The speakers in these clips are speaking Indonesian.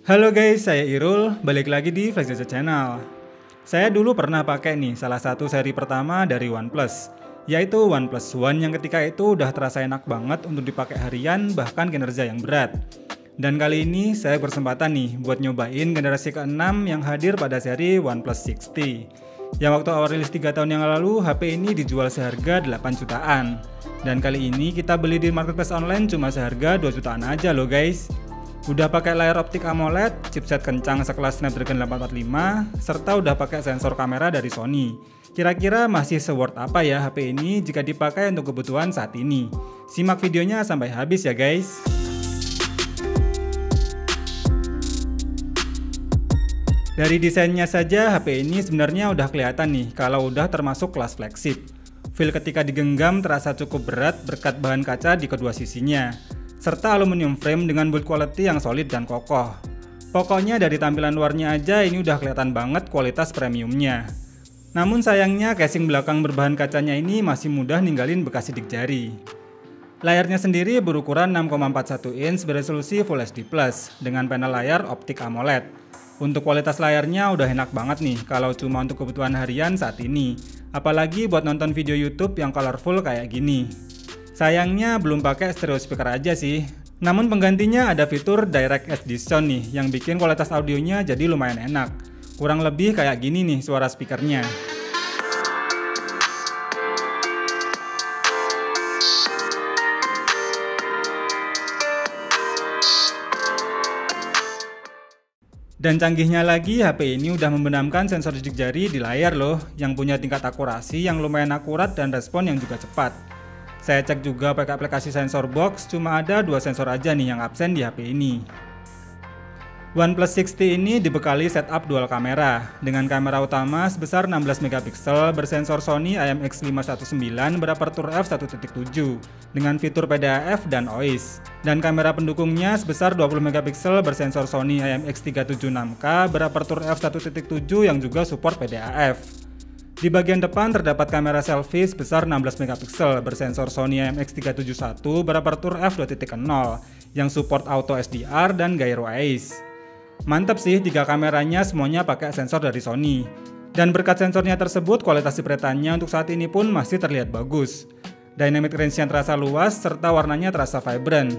Halo guys, saya Irul, balik lagi di Flash Gadget Channel. Saya dulu pernah pakai nih salah satu seri pertama dari OnePlus, yaitu OnePlus One yang ketika itu udah terasa enak banget untuk dipakai harian bahkan kinerja yang berat. Dan kali ini saya bersempatan nih buat nyobain generasi ke-6 yang hadir pada seri OnePlus 60. Yang waktu awal rilis 3 tahun yang lalu, HP ini dijual seharga 8 jutaan. Dan kali ini kita beli di marketplace online cuma seharga 2 jutaan aja loh guys. Udah pakai layar optik AMOLED, chipset kencang sekelas Snapdragon 845, serta udah pakai sensor kamera dari Sony. Kira-kira masih se-worth apa ya HP ini jika dipakai untuk kebutuhan saat ini? Simak videonya sampai habis ya guys. Dari desainnya saja, HP ini sebenarnya udah kelihatan nih kalau udah termasuk kelas flagship. Feel ketika digenggam terasa cukup berat berkat bahan kaca di kedua sisinya, serta aluminium frame dengan build quality yang solid dan kokoh. Pokoknya dari tampilan luarnya aja ini udah kelihatan banget kualitas premiumnya. Namun sayangnya casing belakang berbahan kacanya ini masih mudah ninggalin bekas sidik jari. Layarnya sendiri berukuran 6,41 inch beresolusi Full HD+, dengan panel layar optik AMOLED. Untuk kualitas layarnya udah enak banget nih kalau cuma untuk kebutuhan harian saat ini. Apalagi buat nonton video YouTube yang colorful kayak gini. Sayangnya belum pakai stereo speaker aja sih. Namun penggantinya ada fitur Direct SD Sound nih yang bikin kualitas audionya jadi lumayan enak. Kurang lebih kayak gini nih suara speakernya. Dan canggihnya lagi, HP ini udah membenamkan sensor sidik jari di layar loh, yang punya tingkat akurasi yang lumayan akurat dan respon yang juga cepat. Saya cek juga pakai aplikasi sensor box, cuma ada 2 sensor aja nih yang absen di HP ini. OnePlus 60 ini dibekali setup dual kamera, dengan kamera utama sebesar 16 MP bersensor Sony IMX519 berapertur f1.7 dengan fitur PDAF dan OIS, dan kamera pendukungnya sebesar 20 MP bersensor Sony IMX376K berapertur f1.7 yang juga support PDAF. Di bagian depan terdapat kamera selfie sebesar 16 MP bersensor Sony IMX371 berapertur f2.0 yang support auto SDR dan gyro eyes. Mantap sih, 3 kameranya semuanya pakai sensor dari Sony. Dan berkat sensornya tersebut, kualitas jepretannya untuk saat ini pun masih terlihat bagus. Dynamic range-nya terasa luas, serta warnanya terasa vibrant.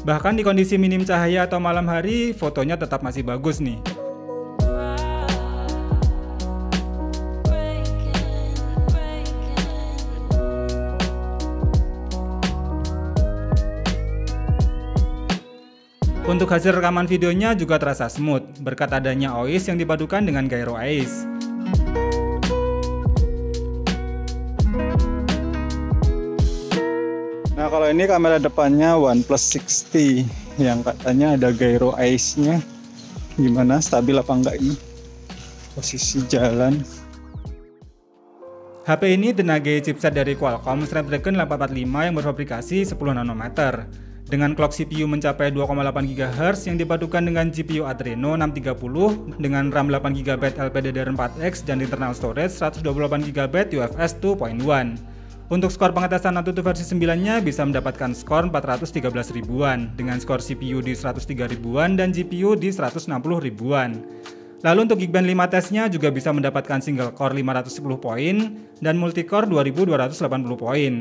Bahkan di kondisi minim cahaya atau malam hari, fotonya tetap masih bagus nih. Untuk hasil rekaman videonya juga terasa smooth, berkat adanya OIS yang dipadukan dengan gyro eyes. Nah, kalau ini kamera depannya OnePlus 60 yang katanya ada gyro eyes-nya. Gimana, stabil apa enggak ini posisi jalan? HP ini tenaga chipset dari Qualcomm Snapdragon 845 yang berfabrikasi 10 nanometer. Dengan clock CPU mencapai 2,8 GHz yang dipadukan dengan GPU Adreno 630 dengan RAM 8 GB LPDDR4X dan internal storage 128 GB UFS 2.1. Untuk skor pengetesan AnTuTu versi 9-nya bisa mendapatkan skor 413 ribuan dengan skor CPU di 103 ribuan dan GPU di 160 ribuan. Lalu untuk Geekbench 5 tesnya juga bisa mendapatkan single core 510 poin dan multicore 2280 poin.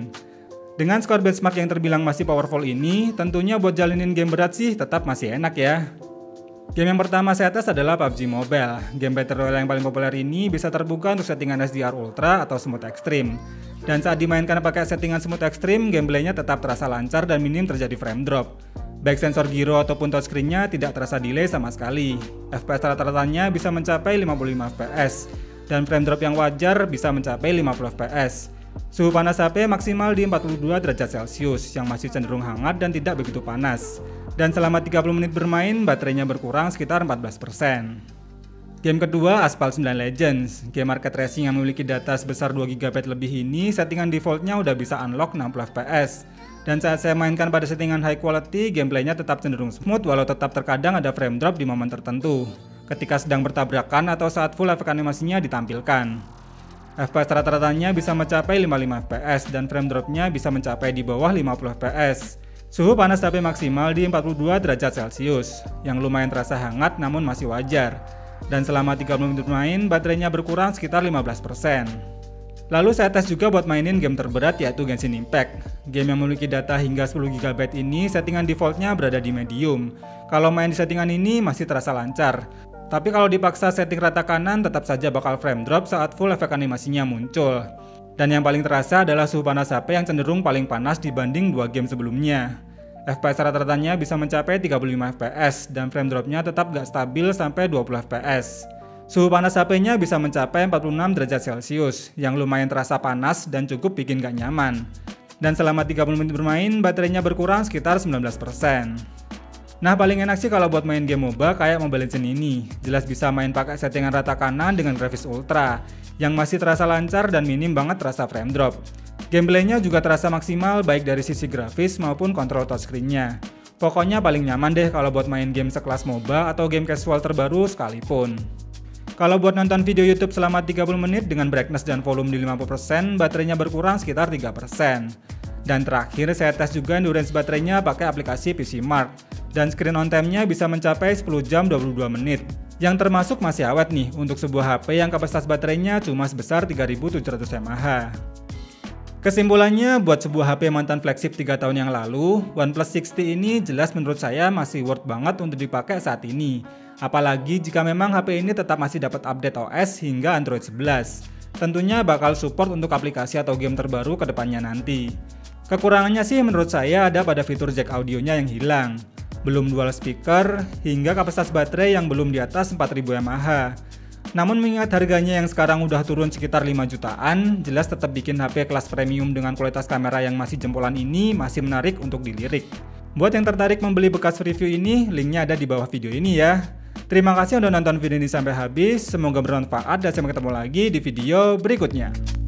Dengan skor benchmark yang terbilang masih powerful ini, tentunya buat jalanin game berat sih tetap masih enak ya. Game yang pertama saya tes adalah PUBG Mobile. Game Battle Royale yang paling populer ini bisa terbuka untuk settingan SDR Ultra atau Smooth Extreme. Dan saat dimainkan pakai settingan Smooth Extreme, gameplaynya tetap terasa lancar dan minim terjadi frame drop. Baik sensor gyro ataupun touchscreen-nya tidak terasa delay sama sekali. FPS rata-ratanya bisa mencapai 55 fps, dan frame drop yang wajar bisa mencapai 50 fps. Suhu panas HP maksimal di 42 derajat Celcius yang masih cenderung hangat dan tidak begitu panas. Dan selama 30 menit bermain, baterainya berkurang sekitar 14%. Game kedua, Asphalt 9 Legends. Game arcade racing yang memiliki data sebesar 2 GB lebih ini, settingan defaultnya udah bisa unlock 60 fps. Dan saat saya mainkan pada settingan high quality, gameplaynya tetap cenderung smooth walau tetap terkadang ada frame drop di momen tertentu, ketika sedang bertabrakan atau saat full efek animasinya ditampilkan. FPS rata-ratanya bisa mencapai 55 fps dan frame dropnya bisa mencapai di bawah 50 fps. Suhu panas HP maksimal di 42 derajat Celcius, yang lumayan terasa hangat namun masih wajar. Dan selama 30 menit bermain, baterainya berkurang sekitar 15%. Lalu saya tes juga buat mainin game terberat yaitu Genshin Impact. Game yang memiliki data hingga 10 GB ini settingan defaultnya berada di medium. Kalau main di settingan ini masih terasa lancar. Tapi kalau dipaksa setting rata kanan tetap saja bakal frame drop saat full efek animasinya muncul. Dan yang paling terasa adalah suhu panas HP yang cenderung paling panas dibanding 2 game sebelumnya. FPS rata-ratanya bisa mencapai 35 fps dan frame dropnya tetap gak stabil sampai 20 fps. Suhu panas HP-nya bisa mencapai 46 derajat Celcius, yang lumayan terasa panas dan cukup bikin gak nyaman. Dan selama 30 menit bermain, baterainya berkurang sekitar 19%. Nah, paling enak sih kalau buat main game MOBA kayak Mobile Legends ini. Jelas bisa main pakai settingan rata kanan dengan grafis ultra, yang masih terasa lancar dan minim banget terasa frame drop. Gameplaynya juga terasa maksimal baik dari sisi grafis maupun kontrol touchscreen-nya. Pokoknya paling nyaman deh kalau buat main game sekelas MOBA atau game casual terbaru sekalipun. Kalau buat nonton video YouTube selama 30 menit dengan brightness dan volume di 50%, baterainya berkurang sekitar 3%. Dan terakhir saya tes juga endurance baterainya pakai aplikasi PCmark. Dan screen on time-nya bisa mencapai 10 jam 22 menit. Yang termasuk masih awet nih untuk sebuah HP yang kapasitas baterainya cuma sebesar 3700 mAh. Kesimpulannya, buat sebuah HP mantan flagship 3 tahun yang lalu, OnePlus 60 ini jelas menurut saya masih worth banget untuk dipakai saat ini. Apalagi jika memang HP ini tetap masih dapat update OS hingga Android 11. Tentunya bakal support untuk aplikasi atau game terbaru ke depannya nanti. Kekurangannya sih menurut saya ada pada fitur jack audionya yang hilang. Belum dual speaker, hingga kapasitas baterai yang belum di atas 4000 mAh. Namun mengingat harganya yang sekarang udah turun sekitar 5 jutaan, jelas tetap bikin HP kelas premium dengan kualitas kamera yang masih jempolan ini masih menarik untuk dilirik. Buat yang tertarik membeli bekas review ini, linknya ada di bawah video ini ya. Terima kasih udah nonton video ini sampai habis, semoga bermanfaat dan sampai ketemu lagi di video berikutnya.